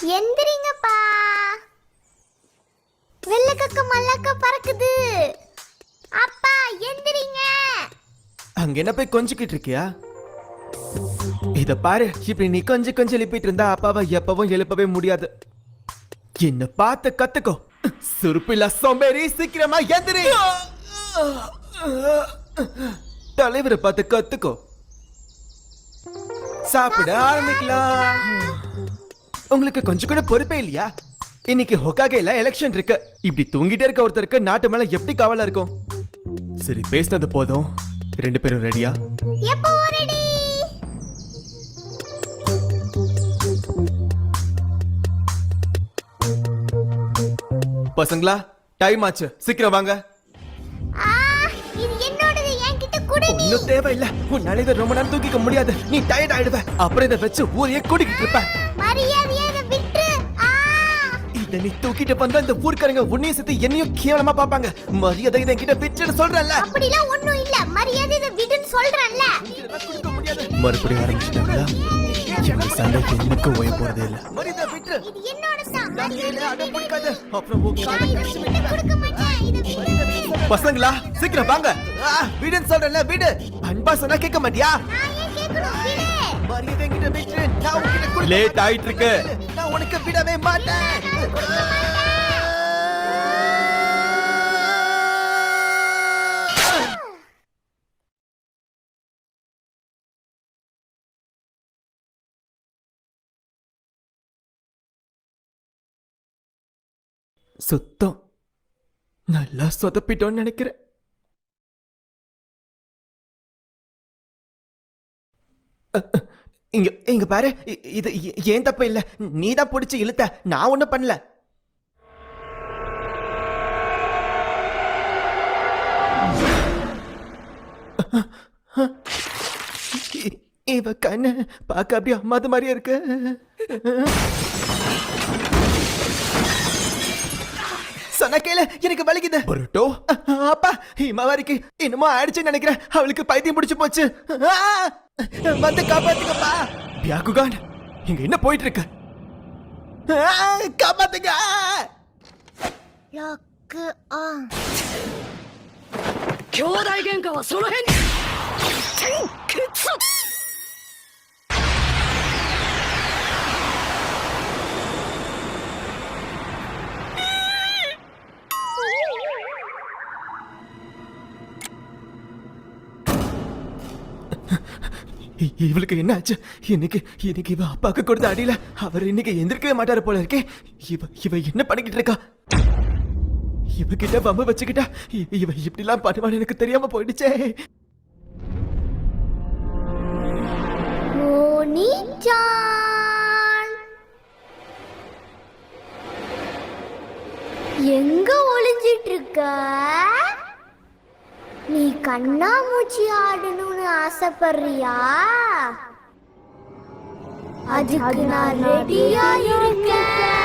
எந்திரிங்கப்பா, வெள்ளக்கக்க மல்லக்க பறக்குது. அப்பா எந்திரிங்க. அங்க என்ன போய் கொஞ்சிக்கிட்டு இருக்கியா? இத பாரு, இப்படி நீ கொஞ்சம் எழுப்பிட்டு இருந்தா அப்பாவை எப்பவும் எழுப்பவே முடியாது. என்ன பார்த்து கத்துக்கோ. சுருப்பில்லா சோம்பேறி, சீக்கிரமா எந்திரி. தலைவரை பார்த்து கத்துக்கோ. சாப்பிட ஆரம்பிக்கலாம். உங்களுக்கு கொஞ்சம் கூட பொறுப்பே இல்லையா? இன்னைக்கு ஹொக்காகேல எலெக்ஷன் இருக்கு. இப்படி தூங்கிட்டே இருக்க ஒருத்தருக்கு நாட்டு மேல எப்படி கவலை இருக்கும்? சரி, பேசினது போதும். 2 பேரும் ரெடியா? எப்போ ரெடி? பசங்களா, டைம் ஆச்சு, சீக்கிரம் வாங்க. இது என்னோடது, என்கிட்ட குடு. நீ இன்னும் தேவையில்ல. உன்னால இதை ரொம்ப நேரம் தூக்கிக்க முடியாது. நீ டயர்ட் ஆயிடுவ. அப்புறம் இதை வச்சு ஊரையே கூட்டிக்கிட்டு இருப்ப. மரியாதையா இதை விட்டு. இதை நீ தூக்கிட்டு வந்தா இந்த ஊர்க்காரங்க உன்னையும் சேர்த்து என்னையும் கேவலமா பாப்பாங்க. மரியாதை இதை என்கிட்ட விட்டுன்னு சொல்றேன்ல. அப்படிலாம் ஒண்ணும் இல்ல. மரியாதை இதை விடுன்னு சொல்றேன்ல. மறுபடியும் ஆரம்பிச்சிட்டாங்களா? இவங்க சண்டைக்கு எனக்கு ஓய போறதே இல்ல. மரியாதை விட்டு. இது என்னோட தான். அப்புறம் கொடுக்க மாட்டேன். இதை விடு. பசங்களா, சீக்கிரம் வாங்க. வீடுன்னு சொல்றேன்ல, வீடு. அன்பா சொன்னா கேட்க மாட்டியா? நான் ஏன் கேட்கணும்? விடு. மரியாதை என்கிட்ட விட்டு. நான் உன்கிட்ட கொடுக்க. லேட் ஆயிட்டு இருக்கு. நான் உனக்கு விடவே மாட்டேன். சுத்தம் நல்லா சொதப்பிட்டோன்னு நினைக்கிறேன். இங்க இங்க பாரு, இது ஏன் தப்பு இல்ல. நீ தான் பிடிச்சு இழுத்த, நான் ஒண்ணும் பண்ணல. இவ கண்ணு பார்க்க அப்படியே அம்மாது மாதிரியே இருக்கு. சொன்ன கேளு, எனக்கு வலிக்குது. பொருட்டோ அப்பா, இமாவாரிக்கு என்னமோ ஆயிடுச்சுன்னு நினைக்கிறேன். அவளுக்கு பைத்தியம் பிடிச்சு போச்சு. வந்து காப்பாத்துக்கப்பா. பியாகுகான், இங்க என்ன போயிட்டு இருக்கு? காப்பாத்துங்க. Lock on. 兄弟喧嘩はその辺に転決。இவளுக்கு என்ன ஆச்சு? இன்னைக்கு இவ அப்பாக்கு கொடுத்த அடியில அவர் இன்னைக்கு எந்திரிக்கவே மாட்டாரு போல இருக்கே. இவ என்ன பண்ணிக்கிட்டு இருக்கா? இவகிட்ட பம்பு வச்சுக்கிட்டா இவ இப்படி எல்லாம் பண்ணுவான்னு எனக்கு தெரியாம போயிடுச்சே. மோனிஜான், எங்க ஒளிஞ்சிட்டு இருக்க? நீ கண்ணாமூச்சி ஆடணும்னு ஆசைப்படுறியா? அதுக்கு நான் ரெடியா இருக்கேன்.